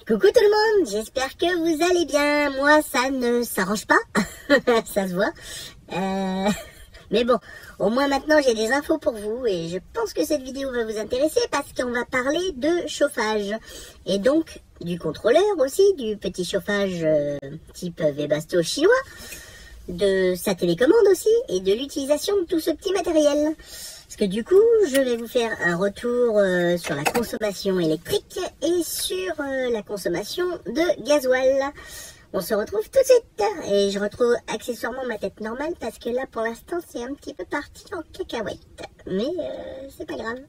Coucou tout le monde, j'espère que vous allez bien. Moi, ça ne s'arrange pas, ça se voit. Mais bon, au moins maintenant j'ai des infos pour vous et je pense que cette vidéo va vous intéresser parce qu'on va parler de chauffage. Et donc du contrôleur aussi, du petit chauffage type Webasto chinois, de sa télécommande aussi et de l'utilisation de tout ce petit matériel. Parce que du coup, je vais vous faire un retour sur la consommation électrique et sur la consommation de gasoil. On se retrouve tout de suite et je retrouve accessoirement ma tête normale parce que là, pour l'instant, c'est un petit peu parti en cacahuète. Mais c'est pas grave.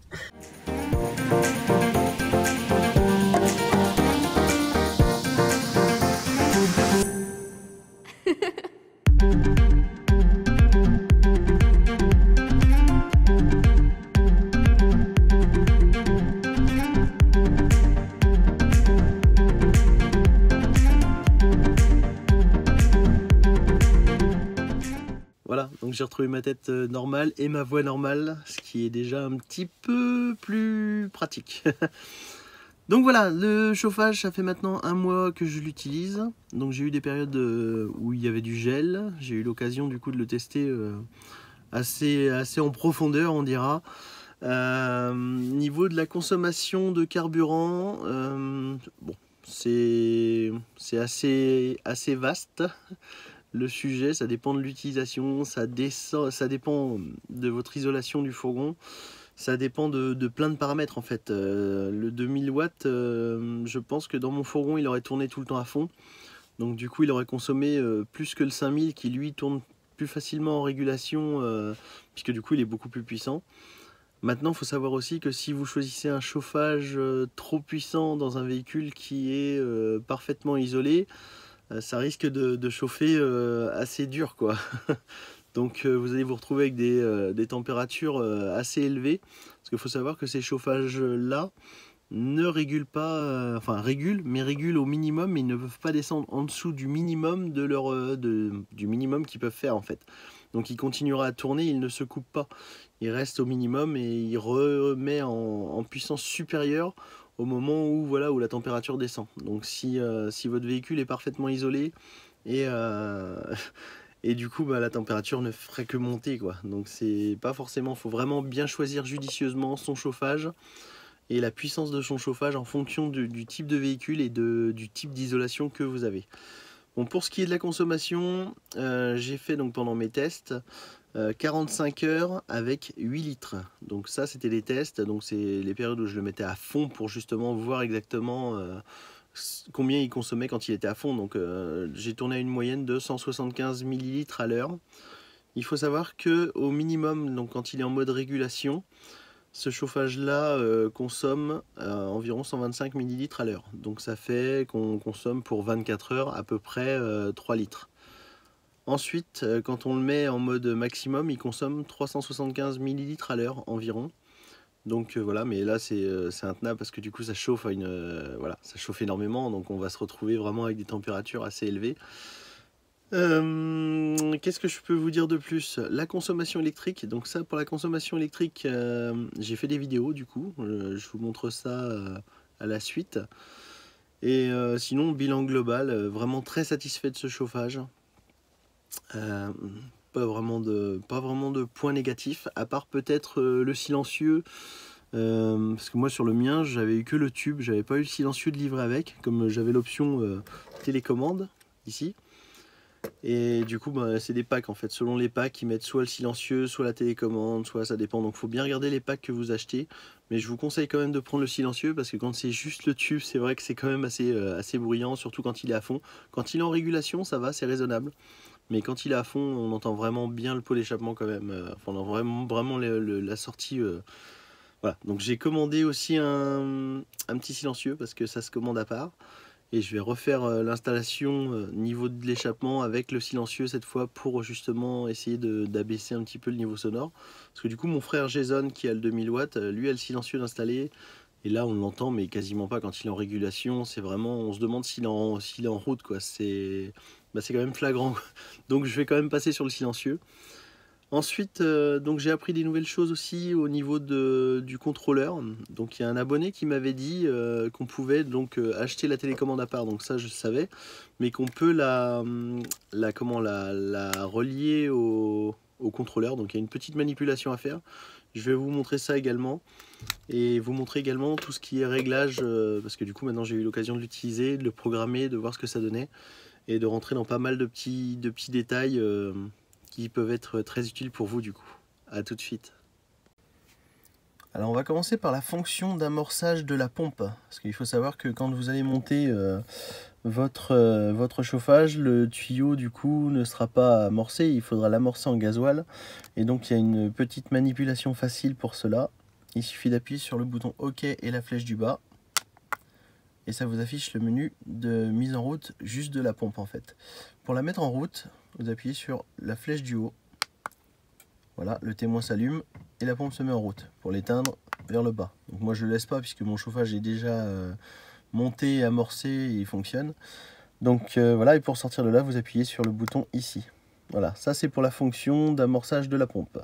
Voilà, donc j'ai retrouvé ma tête normale et ma voix normale, ce qui est déjà un petit peu plus pratique. Donc voilà, le chauffage, ça fait maintenant un mois que je l'utilise. Donc j'ai eu des périodes où il y avait du gel. J'ai eu l'occasion du coup de le tester assez en profondeur, on dira. Niveau de la consommation de carburant, bon, c'est assez vaste. Le sujet, ça dépend de l'utilisation, ça dépend de votre isolation du fourgon, ça dépend de plein de paramètres en fait. Le 2000 watts, je pense que dans mon fourgon, il aurait tourné tout le temps à fond. Donc du coup, il aurait consommé plus que le 5000 qui lui tourne plus facilement en régulation, puisque du coup, il est beaucoup plus puissant. Maintenant, il faut savoir aussi que si vous choisissez un chauffage trop puissant dans un véhicule qui est parfaitement isolé, ça risque de chauffer assez dur quoi. Donc vous allez vous retrouver avec des températures assez élevées, parce qu'il faut savoir que ces chauffages là ne régulent pas, enfin régulent, mais régulent au minimum, mais ils ne peuvent pas descendre en dessous du minimum du minimum qu'ils peuvent faire en fait. Donc il continuera à tourner, il ne se coupe pas, il reste au minimum et il remet en puissance supérieure au moment où, voilà, où la température descend. Donc si votre véhicule est parfaitement isolé et, et du coup la température ne ferait que monter quoi. Donc c'est pas forcément, faut vraiment bien choisir judicieusement son chauffage et la puissance de son chauffage en fonction du type de véhicule et du type d'isolation que vous avez. Bon, pour ce qui est de la consommation, j'ai fait donc pendant mes tests 45 heures avec 8 litres. Donc ça c'était les tests, donc c'est les périodes où je le mettais à fond pour justement voir exactement combien il consommait quand il était à fond. Donc j'ai tourné à une moyenne de 175 millilitres à l'heure. Il faut savoir que au minimum, donc quand il est en mode régulation, ce chauffage là consomme environ 125 millilitres à l'heure. Donc ça fait qu'on consomme pour 24 heures à peu près 3 litres. Ensuite, quand on le met en mode maximum, il consomme 375 millilitres à l'heure environ. Donc voilà, mais là c'est intenable parce que du coup ça chauffe voilà, ça chauffe énormément, donc on va se retrouver vraiment avec des températures assez élevées. Qu'est-ce que je peux vous dire de plus? La consommation électrique, donc ça pour la consommation électrique, j'ai fait des vidéos du coup, je vous montre ça à la suite. Et sinon, bilan global, vraiment très satisfait de ce chauffage. Pas vraiment de points négatifs, à part peut-être le silencieux, parce que moi sur le mien j'avais eu que le tube, j'avais pas eu le silencieux de livrer avec, comme j'avais l'option télécommande ici. Et du coup c'est des packs en fait, selon les packs ils mettent soit le silencieux, soit la télécommande, soit ça dépend, donc faut bien regarder les packs que vous achetez. Mais je vous conseille quand même de prendre le silencieux, parce que quand c'est juste le tube, c'est vrai que c'est quand même assez bruyant, surtout quand il est à fond. Quand il est en régulation, ça va, c'est raisonnable. Mais quand il est à fond, on entend vraiment bien le pot d'échappement quand même. Enfin, on entend vraiment la sortie. Voilà. Donc j'ai commandé aussi un petit silencieux parce que ça se commande à part. Et je vais refaire l'installation niveau de l'échappement avec le silencieux cette fois pour justement essayer d'abaisser un petit peu le niveau sonore. Parce que du coup mon frère Jason qui a le 2000 watts, lui a le silencieux installé. Et là on l'entend mais quasiment pas quand il est en régulation. C'est vraiment, on se demande s'il est en route quoi. C'est quand même flagrant. Donc je vais quand même passer sur le silencieux. Ensuite, donc j'ai appris des nouvelles choses aussi au niveau du contrôleur. Donc il y a un abonné qui m'avait dit qu'on pouvait donc acheter la télécommande à part, donc ça je savais, mais qu'on peut la relier au contrôleur. Donc il y a une petite manipulation à faire. Je vais vous montrer ça également et vous montrer également tout ce qui est réglage, parce que du coup maintenant j'ai eu l'occasion de l'utiliser, de le programmer, de voir ce que ça donnait et de rentrer dans pas mal de petits détails qui peuvent être très utiles pour vous du coup. A tout de suite. Alors on va commencer par la fonction d'amorçage de la pompe. Parce qu'il faut savoir que quand vous allez monter votre chauffage, le tuyau du coup ne sera pas amorcé, il faudra l'amorcer en gasoil. Et donc il y a une petite manipulation facile pour cela. Il suffit d'appuyer sur le bouton OK et la flèche du bas. Et ça vous affiche le menu de mise en route juste de la pompe en fait. Pour la mettre en route, vous appuyez sur la flèche du haut. Voilà, le témoin s'allume et la pompe se met en route pour l'éteindre vers le bas. Donc moi je ne laisse pas puisque mon chauffage est déjà monté, amorcé et il fonctionne. Donc voilà, et pour sortir de là, vous appuyez sur le bouton ici. Voilà, ça c'est pour la fonction d'amorçage de la pompe.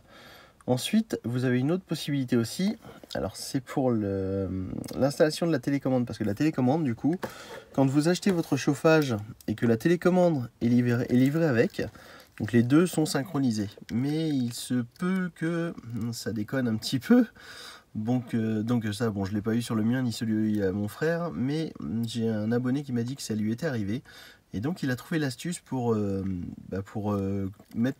Ensuite, vous avez une autre possibilité aussi. Alors c'est pour l'installation de la télécommande, parce que la télécommande du coup, quand vous achetez votre chauffage et que la télécommande est livrée avec, donc les deux sont synchronisés. Mais il se peut que ça déconne un petit peu. Donc ça, bon, je ne l'ai pas eu sur le mien ni celui à mon frère, mais j'ai un abonné qui m'a dit que ça lui était arrivé. Et donc il a trouvé l'astuce pour, faire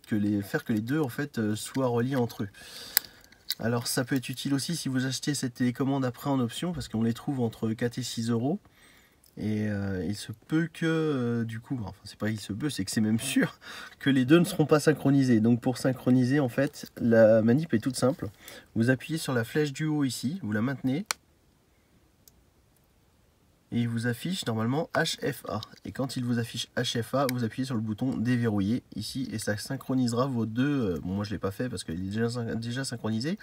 que les deux en fait soient reliés entre eux. Alors ça peut être utile aussi si vous achetez cette télécommande après en option, parce qu'on les trouve entre 4 et 6 euros. Et il se peut que du coup, enfin c'est pas il se peut, c'est que c'est même sûr que les deux ne seront pas synchronisés. Donc pour synchroniser en fait, la manip est toute simple. Vous appuyez sur la flèche du haut ici, vous la maintenez. Et il vous affiche normalement HFA. Et quand il vous affiche HFA, vous appuyez sur le bouton déverrouiller ici et ça synchronisera vos deux. Bon, moi je ne l'ai pas fait parce qu'il est déjà synchronisé.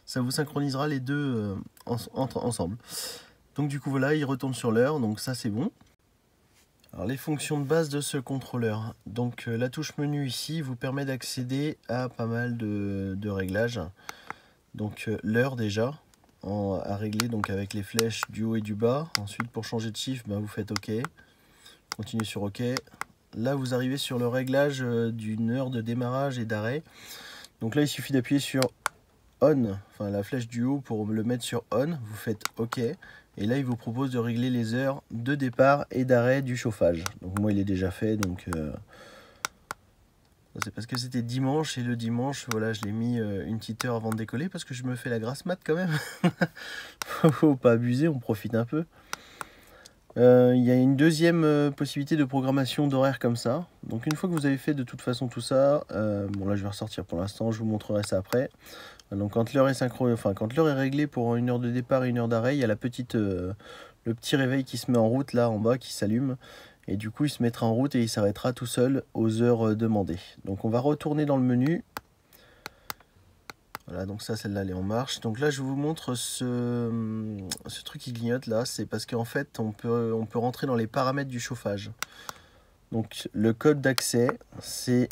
Ça vous synchronisera les deux ensemble. Donc du coup voilà, il retourne sur l'heure, donc ça c'est bon. Alors les fonctions de base de ce contrôleur. Donc la touche menu ici vous permet d'accéder à pas mal de réglages. Donc l'heure déjà. À régler donc avec les flèches du haut et du bas. Ensuite pour changer de chiffre, vous faites OK. Continuez sur OK. Là vous arrivez sur le réglage d'une heure de démarrage et d'arrêt. Donc là il suffit d'appuyer sur On, enfin la flèche du haut pour le mettre sur On. Vous faites OK. Et là il vous propose de régler les heures de départ et d'arrêt du chauffage. Donc moi il est déjà fait, donc c'est parce que c'était dimanche et le dimanche, voilà, je l'ai mis une petite heure avant de décoller parce que je me fais la grasse mat quand même. Faut pas abuser, on profite un peu. Il y a une deuxième possibilité de programmation d'horaire comme ça. Donc une fois que vous avez fait de toute façon tout ça, bon là je vais ressortir pour l'instant, je vous montrerai ça après. Donc quand l'heure est quand l'heure est réglée pour une heure de départ et une heure d'arrêt, il y a le petit réveil qui se met en route là en bas qui s'allume. Et du coup il se mettra en route et il s'arrêtera tout seul aux heures demandées. Donc on va retourner dans le menu. Voilà, donc ça, celle-là, elle est en marche. Donc là, je vous montre ce truc qui clignote là. C'est parce qu'en fait, on peut rentrer dans les paramètres du chauffage. Donc le code d'accès, c'est...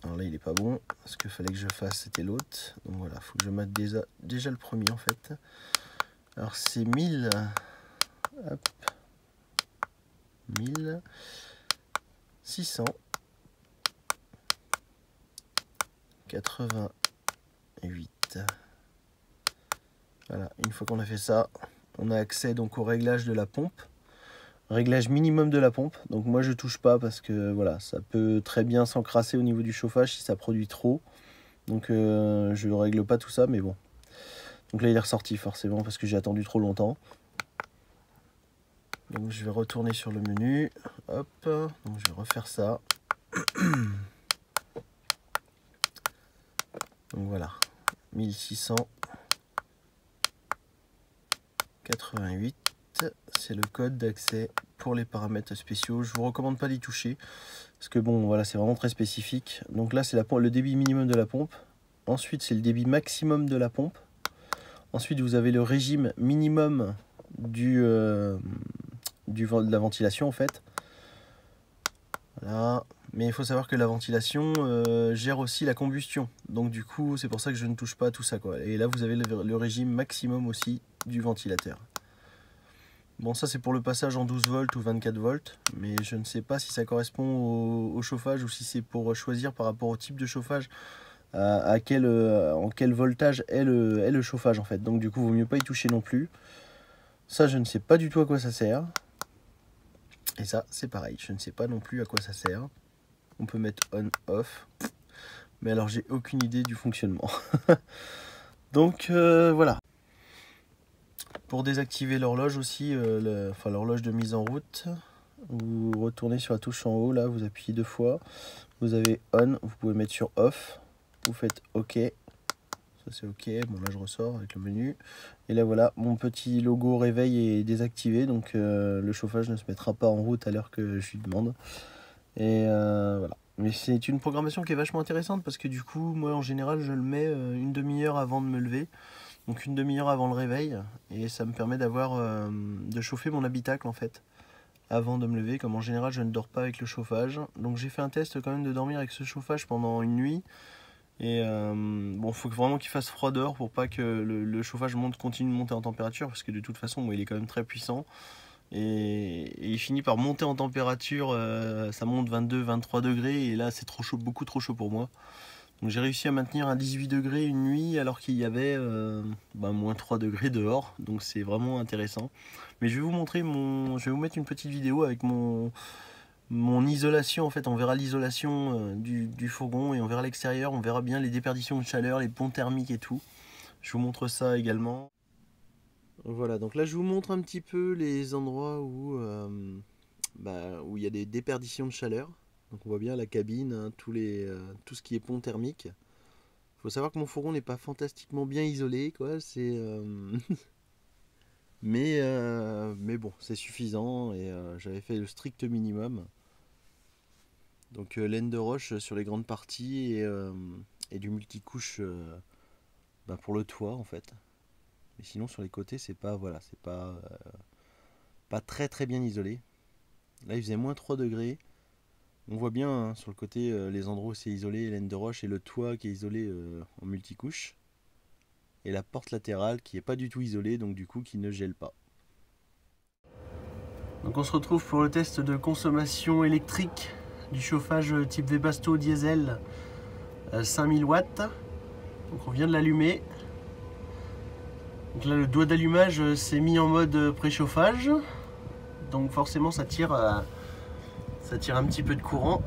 Alors là, il n'est pas bon. Ce qu'il fallait que je fasse, c'était l'autre. Donc voilà, il faut que je mette déjà le premier en fait. Alors c'est 1000... Hop. 1688. Voilà, une fois qu'on a fait ça, on a accès donc au réglage de la pompe. Réglage minimum de la pompe. Donc moi je touche pas parce que voilà, ça peut très bien s'encrasser au niveau du chauffage si ça produit trop. Donc je ne règle pas tout ça, mais bon. Donc là il est ressorti forcément parce que j'ai attendu trop longtemps. Donc je vais retourner sur le menu. Hop, donc je vais refaire ça. Donc voilà, 1688, c'est le code d'accès pour les paramètres spéciaux. Je vous recommande pas d'y toucher parce que bon voilà, c'est vraiment très spécifique. Donc là c'est le débit minimum de la pompe. Ensuite c'est le débit maximum de la pompe. Ensuite vous avez le régime minimum de la ventilation en fait. Voilà, Mais il faut savoir que la ventilation gère aussi la combustion. Donc du coup, c'est pour ça que je ne touche pas à tout ça, quoi. Et là, vous avez le régime maximum aussi du ventilateur. Bon, ça c'est pour le passage en 12 volts ou 24 volts. Mais je ne sais pas si ça correspond au chauffage ou si c'est pour choisir par rapport au type de chauffage en quel voltage est le chauffage en fait. Donc du coup, il vaut mieux pas y toucher non plus. Ça, je ne sais pas du tout à quoi ça sert. Et ça, c'est pareil. Je ne sais pas non plus à quoi ça sert. On peut mettre on-off. Mais alors, j'ai aucune idée du fonctionnement. Donc, voilà. Pour désactiver l'horloge aussi, l'horloge de mise en route, vous retournez sur la touche en haut, là, vous appuyez 2 fois. Vous avez on, vous pouvez mettre sur off. Vous faites OK. Ça, c'est OK. Bon, là, je ressors avec le menu. Et là, voilà, mon petit logo réveil est désactivé. Donc, le chauffage ne se mettra pas en route à l'heure que je lui demande. Et voilà. Mais c'est une programmation qui est vachement intéressante parce que du coup, moi en général, je le mets une demi-heure avant de me lever. Donc une demi-heure avant le réveil. Et ça me permet de chauffer mon habitacle en fait. Avant de me lever, comme en général, je ne dors pas avec le chauffage. Donc j'ai fait un test quand même de dormir avec ce chauffage pendant une nuit. Et bon, faut vraiment qu'il fasse froid dehors pour pas que le chauffage continue de monter en température. Parce que de toute façon, moi, il est quand même très puissant. Et il finit par monter en température, ça monte 22-23 degrés et là c'est trop chaud, beaucoup trop chaud pour moi. Donc j'ai réussi à maintenir à 18 degrés une nuit alors qu'il y avait moins 3 degrés dehors, donc c'est vraiment intéressant. Mais je vais vous montrer je vais vous mettre une petite vidéo avec mon isolation en fait. On verra l'isolation du fourgon et on verra l'extérieur, on verra bien les déperditions de chaleur, les ponts thermiques et tout. Je vous montre ça également. Voilà, donc là je vous montre un petit peu les endroits où il y a des déperditions de chaleur. Donc on voit bien la cabine, hein, tout ce qui est pont thermique. Il faut savoir que mon fourgon n'est pas fantastiquement bien isolé, quoi. mais bon, c'est suffisant et j'avais fait le strict minimum. Donc laine de roche sur les grandes parties et du multicouche pour le toit en fait. Mais sinon sur les côtés c'est pas très très bien isolé. Là il faisait moins 3 degrés. On voit bien hein, sur le côté les endroits où c'est isolé, laine de roche et le toit qui est isolé en multicouche. Et la porte latérale qui n'est pas du tout isolée, donc du coup qui ne gèle pas. Donc on se retrouve pour le test de consommation électrique du chauffage type Webasto diesel 5000 watts. Donc on vient de l'allumer. Donc là le doigt d'allumage s'est mis en mode préchauffage. Donc forcément ça tire un petit peu de courant.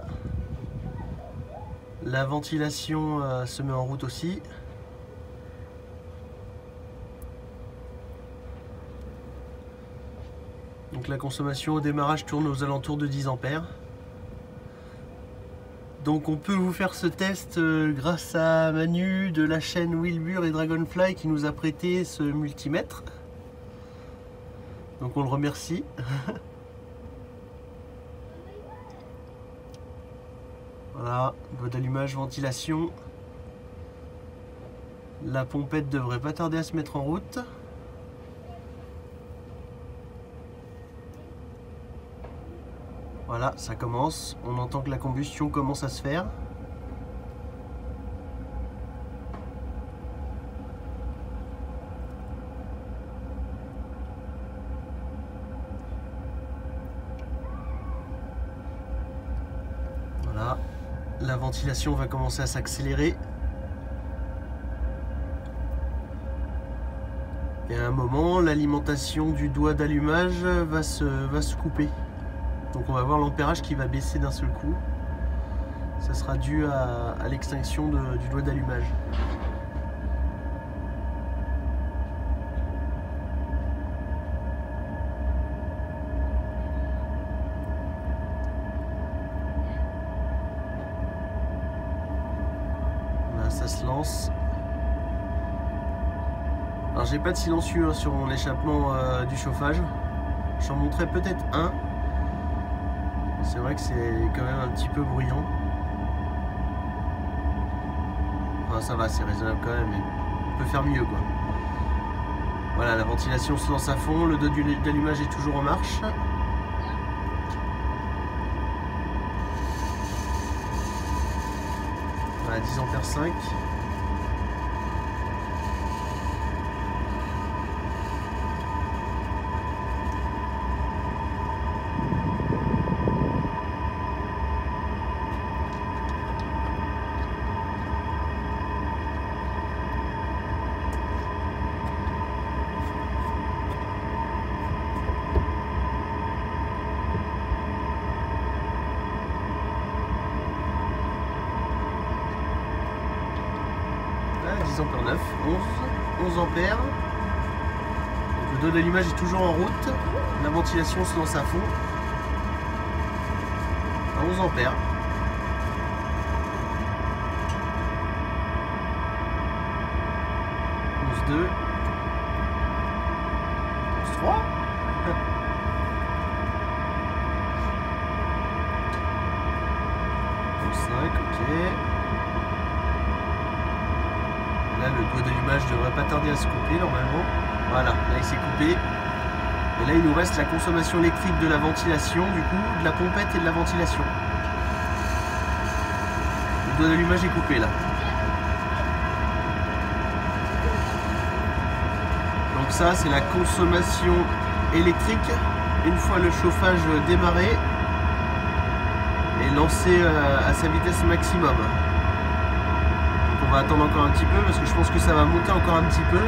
La ventilation se met en route aussi. Donc la consommation au démarrage tourne aux alentours de 10 ampères. Donc on peut vous faire ce test grâce à Manu de la chaîne Wilbur et Dragonfly qui nous a prêté ce multimètre. Donc on le remercie. Voilà, doigt d'allumage, ventilation. La pompette devrait pas tarder à se mettre en route. Voilà, ça commence. On entend que la combustion commence à se faire. Voilà, la ventilation va commencer à s'accélérer. Et à un moment, l'alimentation du doigt d'allumage va se couper. Donc on va voir l'ampérage qui va baisser d'un seul coup. Ça sera dû à l'extinction du doigt d'allumage. Là, ça se lance. Alors j'ai pas de silencieux hein, sur mon échappement du chauffage. J'en montrerai peut-être un. C'est vrai que c'est quand même un petit peu bruyant. Enfin ça va, c'est raisonnable quand même, mais on peut faire mieux quoi. Voilà, la ventilation se lance à fond, le doigt d'allumage est toujours en marche. Voilà, 10 ampères 5. Voilà, 10 ampères 9, 11 ampères. Donc le dos d'allumage est toujours en route. La ventilation se lance à fond. À 11 ampères. 11,2. 11,3. 11,5, ok. Là, le doigt d'allumage ne devrait pas tarder à se couper normalement. Voilà, là il s'est coupé. Et là, il nous reste la consommation électrique de la ventilation, du coup, de la pompette et de la ventilation. Le doigt d'allumage est coupé là. Donc ça, c'est la consommation électrique une fois le chauffage démarré et lancé à sa vitesse maximum. Donc on va attendre encore un petit peu parce que je pense que ça va monter encore un petit peu.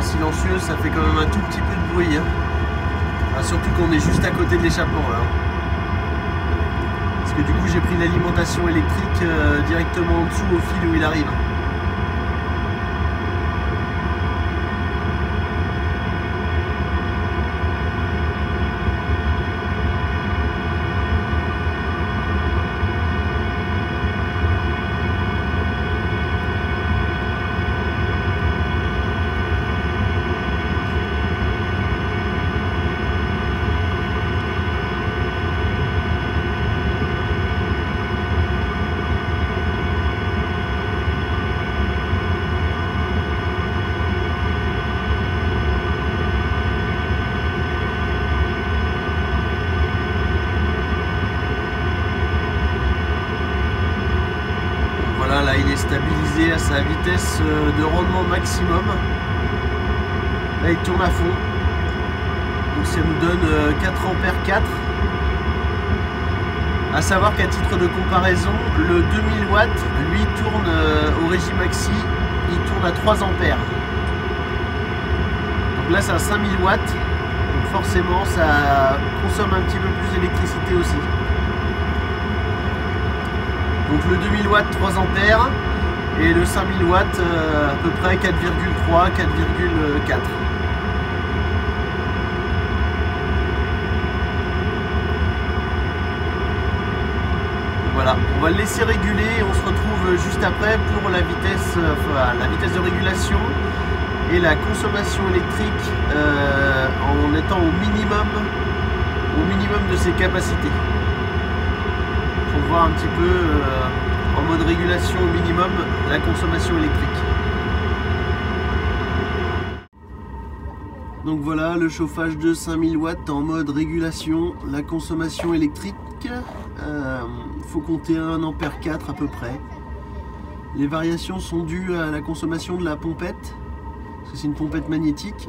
Silencieux, ça fait quand même un tout petit peu de bruit, hein. Enfin, surtout qu'on est juste à côté de l'échappement là. Parce que du coup j'ai pris l'alimentation électrique directement en dessous au fil où il arrive. Là il est stabilisé à sa vitesse de rendement maximum. Là il tourne à fond. Donc ça nous donne 4 ampères 4. A savoir qu'à titre de comparaison, le 2000 watts lui tourne au régime maxi, il tourne à 3 ampères. Donc là c'est à 5000 watts. Donc forcément ça consomme un petit peu plus d'électricité aussi. Donc le 2000 watts 3 ampères et le 5000 watts à peu près 4,3, 4,4. Voilà, on va le laisser réguler et on se retrouve juste après pour la vitesse de régulation et la consommation électrique en étant au minimum de ses capacités. Pour voir un petit peu en mode régulation au minimum la consommation électrique. Donc voilà le chauffage de 5000 watts en mode régulation, la consommation électrique. Faut compter 1 ampère 4 à peu près. Les variations sont dues à la consommation de la pompette, parce que c'est une pompette magnétique.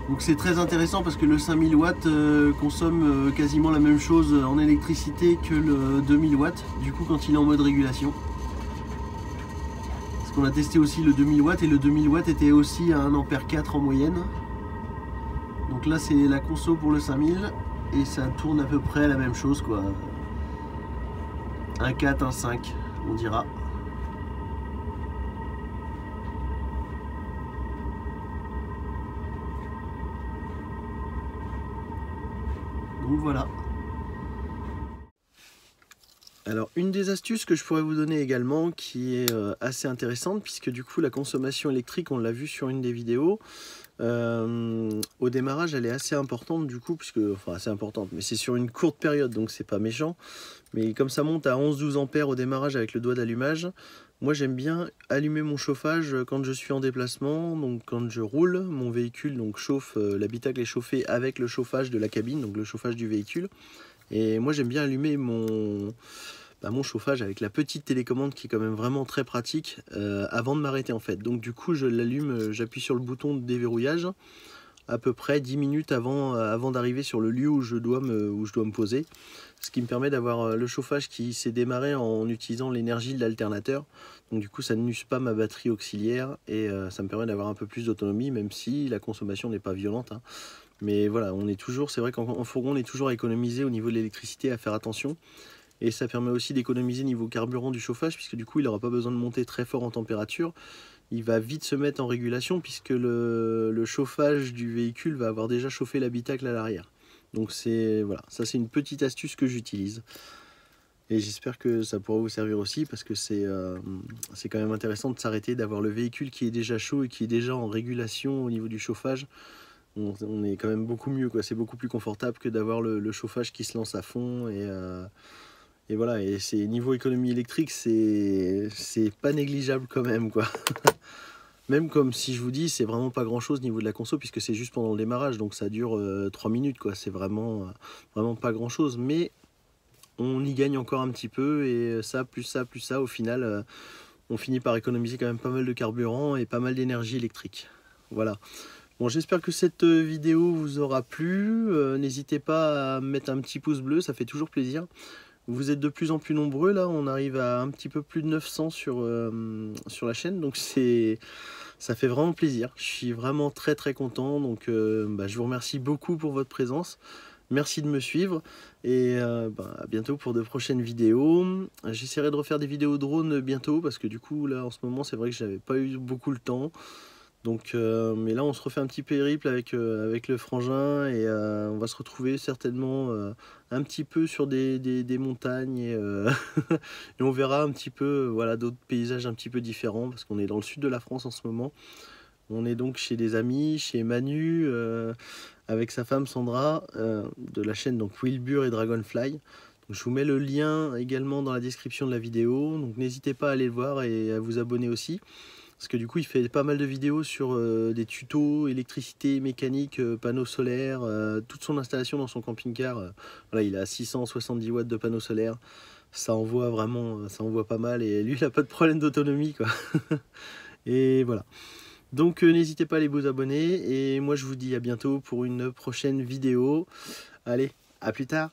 Donc c'est très intéressant parce que le 5000 watts consomme quasiment la même chose en électricité que le 2000 watts, du coup quand il est en mode régulation. Parce qu'on a testé aussi le 2000 watts et le 2000 watts était aussi à 1 ampère 4 en moyenne. Donc là c'est la conso pour le 5000 et ça tourne à peu près la même chose quoi. 1 4, 1 5 on dira. Donc voilà. Alors une des astuces que je pourrais vous donner également, qui est assez intéressante, puisque du coup la consommation électrique, on l'a vu sur une des vidéos, au démarrage elle est assez importante du coup, enfin assez importante, mais c'est sur une courte période, donc c'est pas méchant. Mais comme ça monte à 11-12 ampères au démarrage avec le doigt d'allumage, moi j'aime bien allumer mon chauffage quand je suis en déplacement. Donc quand je roule, mon véhicule donc chauffe, l'habitacle est chauffé avec le chauffage de la cabine, donc le chauffage du véhicule. Et moi j'aime bien allumer mon chauffage avec la petite télécommande qui est quand même vraiment très pratique avant de m'arrêter en fait. Donc du coup je l'allume, j'appuie sur le bouton de déverrouillage à peu près 10 minutes avant d'arriver sur le lieu où je dois me poser. Ce qui me permet d'avoir le chauffage qui s'est démarré en utilisant l'énergie de l'alternateur. Donc du coup ça n'use pas ma batterie auxiliaire et ça me permet d'avoir un peu plus d'autonomie, même si la consommation n'est pas violente, hein. Mais voilà, c'est vrai qu'en fourgon on est toujours à économiser au niveau de l'électricité, à faire attention. Et ça permet aussi d'économiser niveau carburant du chauffage, puisque du coup il n'aura pas besoin de monter très fort en température. Il va vite se mettre en régulation, puisque le chauffage du véhicule va avoir déjà chauffé l'habitacle à l'arrière. Donc voilà, ça c'est une petite astuce que j'utilise. Et j'espère que ça pourra vous servir aussi, parce que c'est quand même intéressant de s'arrêter, d'avoir le véhicule qui est déjà chaud et qui est déjà en régulation au niveau du chauffage. On est quand même beaucoup mieux, quoi. C'est beaucoup plus confortable que d'avoir le chauffage qui se lance à fond. Et voilà, et c'est niveau économie électrique, c'est pas négligeable quand même, quoi. Même comme si je vous dis, c'est vraiment pas grand chose au niveau de la conso, puisque c'est juste pendant le démarrage, donc ça dure 3 minutes, quoi. C'est vraiment pas grand chose, mais on y gagne encore un petit peu, et ça, plus ça, au final, on finit par économiser quand même pas mal de carburant et pas mal d'énergie électrique. Voilà. Bon, j'espère que cette vidéo vous aura plu. N'hésitez pas à mettre un petit pouce bleu, ça fait toujours plaisir. Vous êtes de plus en plus nombreux, là, on arrive à un petit peu plus de 900 sur la chaîne, donc ça fait vraiment plaisir. Je suis vraiment très content, donc je vous remercie beaucoup pour votre présence. Merci de me suivre, et à bientôt pour de prochaines vidéos. J'essaierai de refaire des vidéos drone bientôt, parce que du coup, là, en ce moment, c'est vrai que j'avais pas eu beaucoup le temps. Donc, mais là on se refait un petit périple avec le frangin, et on va se retrouver certainement un petit peu sur des montagnes, et, et on verra un petit peu voilà, d'autres paysages un petit peu différents, parce qu'on est dans le sud de la France en ce moment. On est donc chez des amis, chez Manu, avec sa femme Sandra, de la chaîne donc Wilbur et Dragonfly. Donc, je vous mets le lien également dans la description de la vidéo, donc n'hésitez pas à aller le voir et à vous abonner aussi. Parce que du coup il fait pas mal de vidéos sur des tutos, électricité, mécanique, panneaux solaires, toute son installation dans son camping-car. Voilà, il a 670 watts de panneaux solaires, ça envoie vraiment, ça envoie pas mal, et lui il a pas de problème d'autonomie, quoi. Et voilà. Donc n'hésitez pas à aller vous abonner, et moi je vous dis à bientôt pour une prochaine vidéo. Allez, à plus tard.